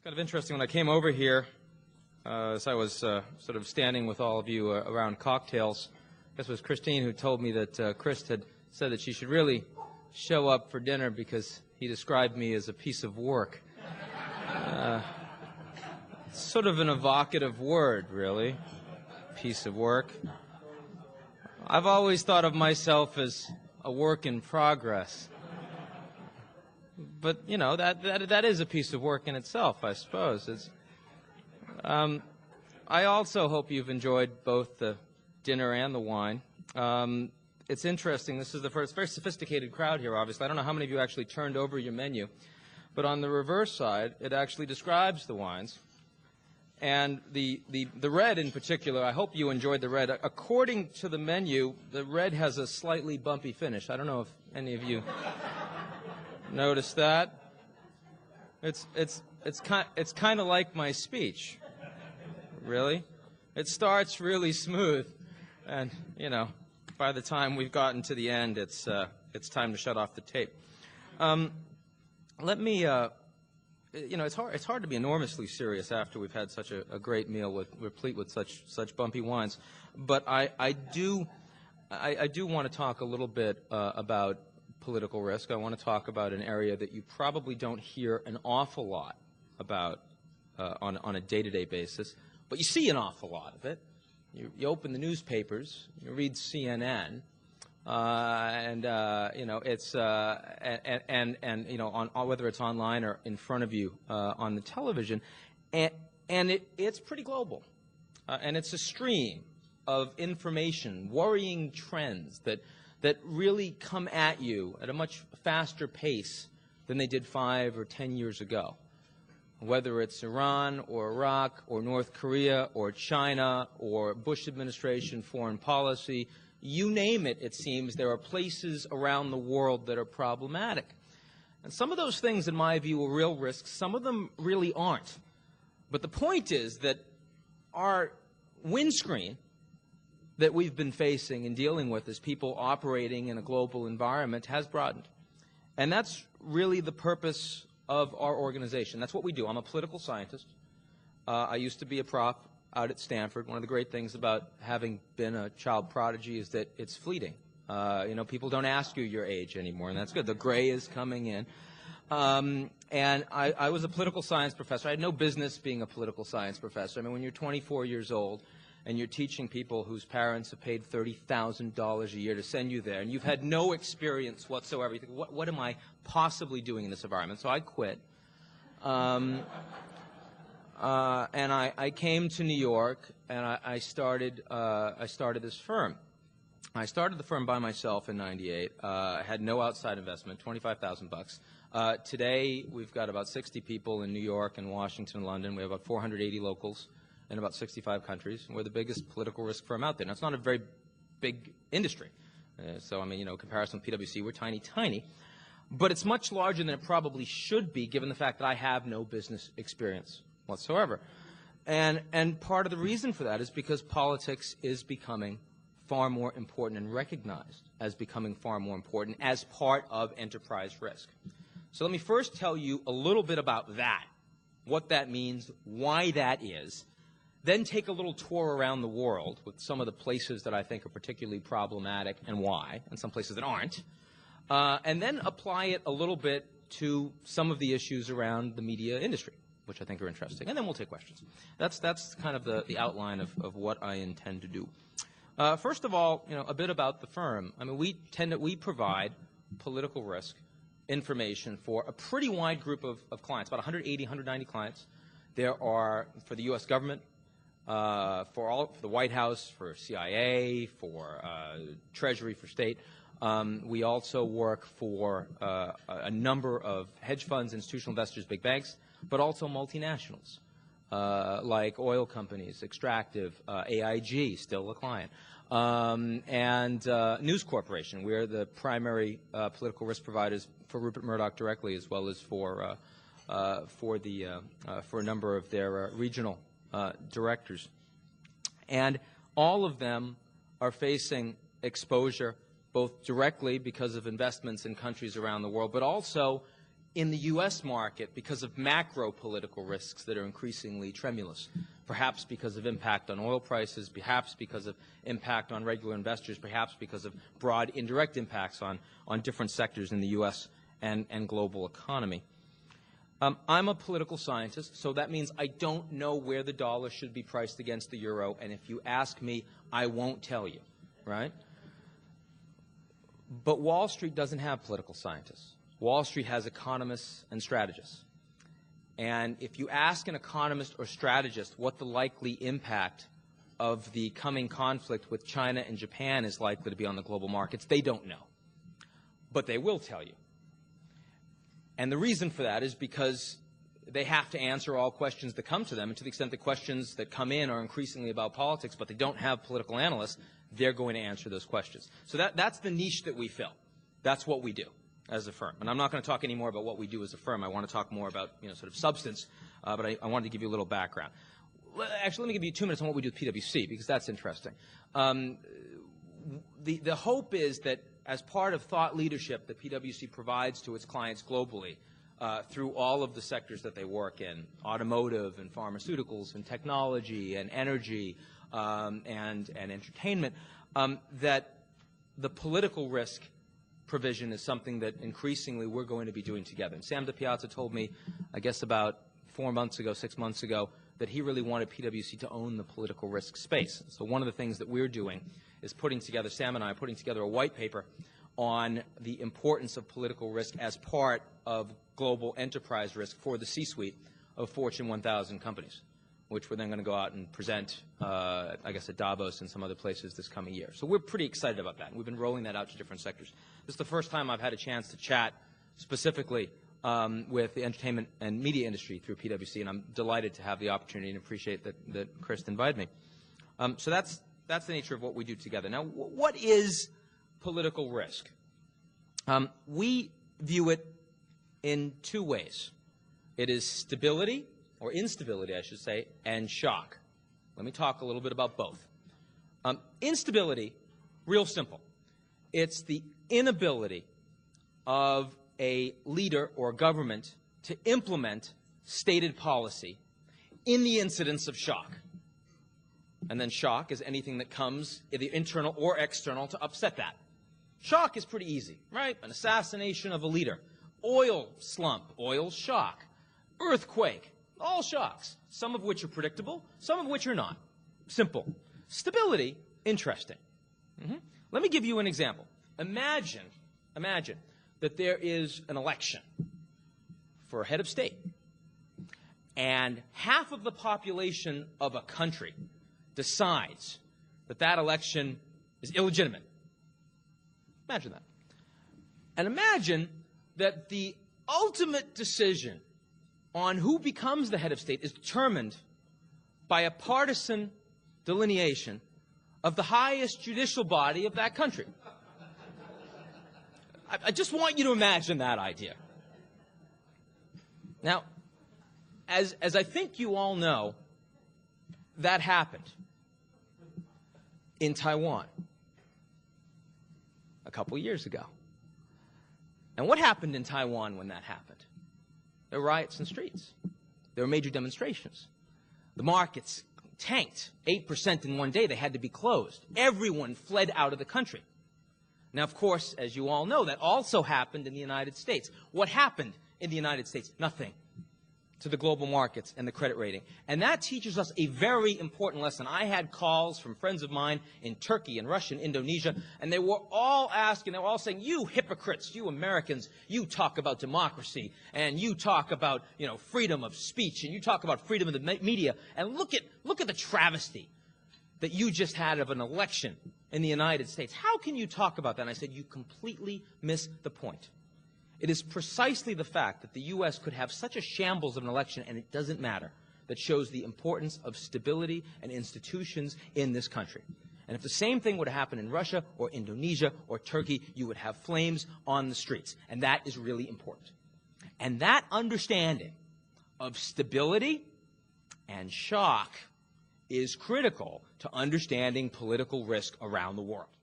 Kind of interesting. When I came over here, as I was sort of standing with all of you around cocktails, I guess it was Christine who told me that Chris had said that she should really show up for dinner because he described me as a piece of work. It's sort of an evocative word, really, piece of work. I've always thought of myself as a work in progress. But, you know, that is a piece of work in itself, I suppose. I also hope you've enjoyed both the dinner and the wine. It's interesting. This is the first very sophisticated crowd here, obviously. I don't know how many of you actually turned over your menu. But on the reverse side, it actually describes the wines. And the red in particular, I hope you enjoyed the red. According to the menu, the red has a slightly bumpy finish. I don't know if any of you noticed that. It's kind of like my speech, really. It starts really smooth, and you know, by the time we've gotten to the end, it's time to shut off the tape. Let me, you know, it's hard to be enormously serious after we've had such a great meal replete with such bumpy wines, but I do want to talk a little bit about political risk. I want to talk about an area that you probably don't hear an awful lot about on a day-to-day basis, but you see an awful lot of it. You open the newspapers, you read CNN, and you know it's and you know on whether it's online or in front of you on the television, and it's pretty global, and it's a stream of information, worrying trends that really come at you at a much faster pace than they did 5 or 10 years ago. Whether it's Iran or Iraq or North Korea or China or Bush administration foreign policy, you name it, it seems, there are places around the world that are problematic. And some of those things, in my view, are real risks. Some of them really aren't. But the point is that our windscreen that we've been facing and dealing with as people operating in a global environment has broadened. And that's really the purpose of our organization. That's what we do. I'm a political scientist. I used to be a prof out at Stanford. One of the great things about having been a child prodigy is that it's fleeting. You know, people don't ask you your age anymore, and that's good. The gray is coming in. And I was a political science professor. I had no business being a political science professor. I mean, when you're 24 years old, and you're teaching people whose parents have paid $30,000 a year to send you there, and you've had no experience whatsoever. You think, what am I possibly doing in this environment? So I quit. And I came to New York, and I started this firm. I started the firm by myself in '98. I had no outside investment, $25,000. Today, we've got about 60 people in New York and Washington and London. We have about 480 locals in about 65 countries. We're the biggest political risk firm out there. Now, it's not a very big industry. So, I mean, you know, in comparison with PwC, we're tiny, tiny. But it's much larger than it probably should be, given the fact that I have no business experience whatsoever. And part of the reason for that is because politics is becoming far more important and recognized as becoming far more important as part of enterprise risk. So let me first tell you a little bit about that, what that means, why that is. Then take a little tour around the world with some of the places that I think are particularly problematic and why, and some places that aren't. And then apply it a little bit to some of the issues around the media industry, which I think are interesting. And then we'll take questions. That's kind of the outline of what I intend to do. First of all, you know, a bit about the firm. I mean, we provide political risk information for a pretty wide group of clients, about 180, 190 clients. There are, for the U.S. government, for the White House, for CIA, for Treasury, for State. We also work for a number of hedge funds, institutional investors, big banks, but also multinationals like oil companies, Extractive, AIG, still a client, and News Corporation. We're the primary political risk providers for Rupert Murdoch directly, as well as for a number of their regional directors. And all of them are facing exposure both directly because of investments in countries around the world, but also in the U.S. market because of macro political risks that are increasingly tremulous, perhaps because of impact on oil prices, perhaps because of impact on regular investors, perhaps because of broad indirect impacts on different sectors in the U.S. and global economy. I'm a political scientist, so that means I don't know where the dollar should be priced against the euro, and if you ask me, I won't tell you, right? But Wall Street doesn't have political scientists. Wall Street has economists and strategists. And if you ask an economist or strategist what the likely impact of the coming conflict with China and Japan is likely to be on the global markets, they don't know. But they will tell you. And the reason for that is because they have to answer all questions that come to them, and to the extent the questions that come in are increasingly about politics, but they don't have political analysts, they're going to answer those questions. So that's the niche that we fill. That's what we do as a firm. And I'm not going to talk any more about what we do as a firm. I want to talk more about, sort of substance, but I wanted to give you a little background. Actually, let me give you 2 minutes on what we do with PwC, because that's interesting. The hope is that as part of thought leadership that PwC provides to its clients globally through all of the sectors that they work in, automotive and pharmaceuticals and technology and energy and entertainment, that the political risk provision is something that increasingly we're going to be doing together. And Sam DiPiazza told me, I guess about 6 months ago, that he really wanted PwC to own the political risk space. So one of the things that we're doing is Sam and I are putting together a white paper on the importance of political risk as part of global enterprise risk for the C-suite of Fortune 1000 companies, which we're then going to go out and present, I guess, at Davos and some other places this coming year. So we're pretty excited about that. We've been rolling that out to different sectors. This is the first time I've had a chance to chat specifically with the entertainment and media industry through PwC, and I'm delighted to have the opportunity and appreciate that Chris invited me. So that's the nature of what we do together. Now, what is political risk? We view it in 2 ways. It is stability, or instability, I should say, and shock. Let me talk a little bit about both. Instability, real simple. It's the inability of a leader or government to implement stated policy in the incidence of shock. And then shock is anything that comes, either internal or external, to upset that. Shock is pretty easy, right? An assassination of a leader. Oil slump, oil shock. Earthquake, all shocks, some of which are predictable, some of which are not. Simple. Stability, interesting. Let me give you an example. Imagine that there is an election for a head of state, and half of the population of a country decides that that election is illegitimate. Imagine that. And imagine that the ultimate decision on who becomes the head of state is determined by a partisan delineation of the highest judicial body of that country. I just want you to imagine that idea. Now, as I think you all know, that happened in Taiwan a couple years ago. And what happened in Taiwan when that happened? There were riots in the streets. There were major demonstrations. The markets tanked 8% in one day. They had to be closed. Everyone fled out of the country. Now, of course, as you all know, that also happened in the United States. What happened in the United States? Nothing to the global markets and the credit rating. And that teaches us a very important lesson. I had calls from friends of mine in Turkey and Russia and Indonesia, and they were all asking, they were all saying, you hypocrites, you Americans, you talk about democracy, and you talk about, freedom of speech, and you talk about freedom of the media, and look at the travesty that you just had of an election in the United States. How can you talk about that? And I said, you completely miss the point. It is precisely the fact that the U.S. could have such a shambles of an election, and it doesn't matter, that shows the importance of stability and institutions in this country. And if the same thing would happen in Russia or Indonesia or Turkey, you would have flames on the streets. And that is really important. And that understanding of stability and shock is critical to understanding political risk around the world.